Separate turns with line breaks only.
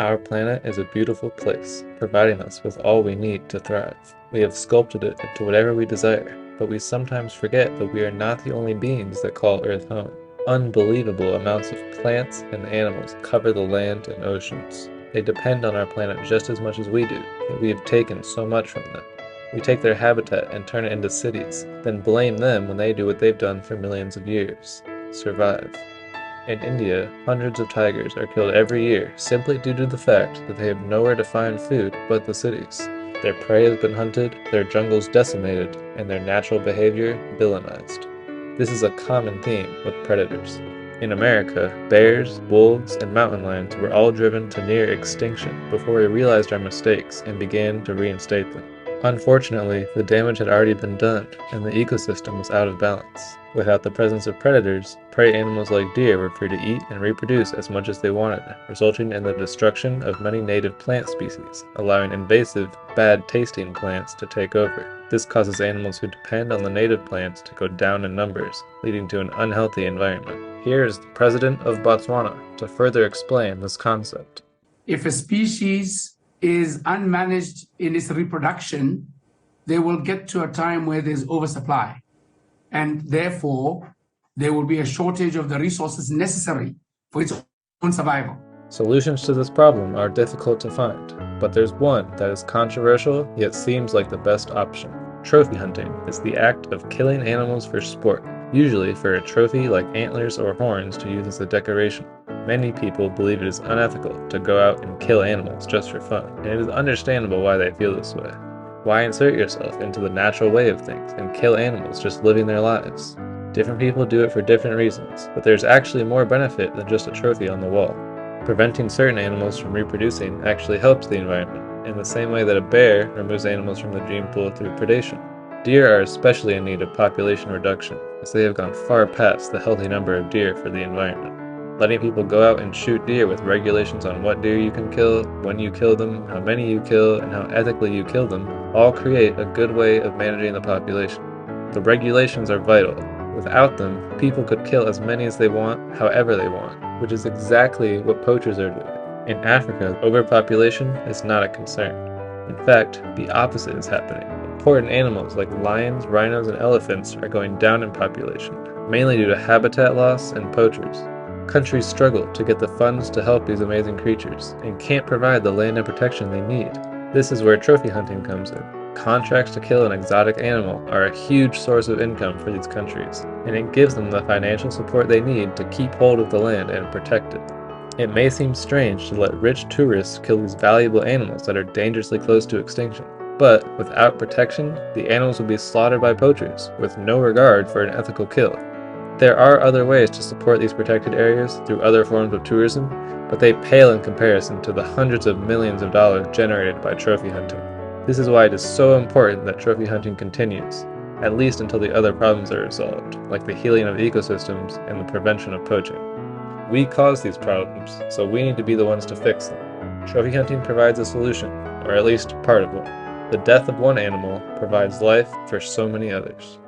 Our planet is a beautiful place, providing us with all we need to thrive. We have sculpted it into whatever we desire, but we sometimes forget that we are not the only beings that call Earth home. Unbelievable amounts of plants and animals cover the land and oceans. They depend on our planet just as much as we do, yet we have taken so much from them. We take their habitat and turn it into cities, then blame them when they do what they've done for millions of years: survive. In India, hundreds of tigers are killed every year simply due to the fact that they have nowhere to find food but the cities. Their prey has been hunted, their jungles decimated, and their natural behavior villainized. This is a common theme with predators. In America, bears, wolves, and mountain lions were all driven to near extinction before we realized our mistakes and began to reinstate them. Unfortunately, the damage had already been done, and the ecosystem was out of balance. Without the presence of predators, prey animals like deer were free to eat and reproduce as much as they wanted, resulting in the destruction of many native plant species, allowing invasive, bad-tasting plants to take over. This causes animals who depend on the native plants to go down in numbers, leading to an unhealthy environment. Here is the president of Botswana to further explain this concept.
If a species is unmanaged in its reproduction, they will get to a time where there's oversupply. And therefore, there will be a shortage of the resources necessary for its own survival.
Solutions to this problem are difficult to find, but there's one that is controversial yet seems like the best option. Trophy hunting is the act of killing animals for sport, usually for a trophy like antlers or horns to use as a decoration. Many people believe it is unethical to go out and kill animals just for fun, and it is understandable why they feel this way. Why insert yourself into the natural way of things and kill animals just living their lives? Different people do it for different reasons, but there's actually more benefit than just a trophy on the wall. Preventing certain animals from reproducing actually helps the environment, in the same way that a bear removes animals from the gene pool through predation. Deer are especially in need of population reduction, as they have gone far past the healthy number of deer for the environment. Letting people go out and shoot deer with regulations on what deer you can kill, when you kill them, how many you kill, and how ethically you kill them, all create a good way of managing the population. The regulations are vital. Without them, people could kill as many as they want, however they want, which is exactly what poachers are doing. In Africa, overpopulation is not a concern. In fact, the opposite is happening. Important animals like lions, rhinos, and elephants are going down in population, mainly due to habitat loss and poachers. Countries struggle to get the funds to help these amazing creatures, and can't provide the land and protection they need. This is where trophy hunting comes in. Contracts to kill an exotic animal are a huge source of income for these countries, and it gives them the financial support they need to keep hold of the land and protect it. It may seem strange to let rich tourists kill these valuable animals that are dangerously close to extinction, but without protection, the animals would be slaughtered by poachers, with no regard for an ethical kill. There are other ways to support these protected areas through other forms of tourism, but they pale in comparison to the hundreds of millions of dollars generated by trophy hunting. This is why it is so important that trophy hunting continues, at least until the other problems are resolved, like the healing of ecosystems and the prevention of poaching. We cause these problems, so we need to be the ones to fix them. Trophy hunting provides a solution, or at least part of one. The death of one animal provides life for so many others.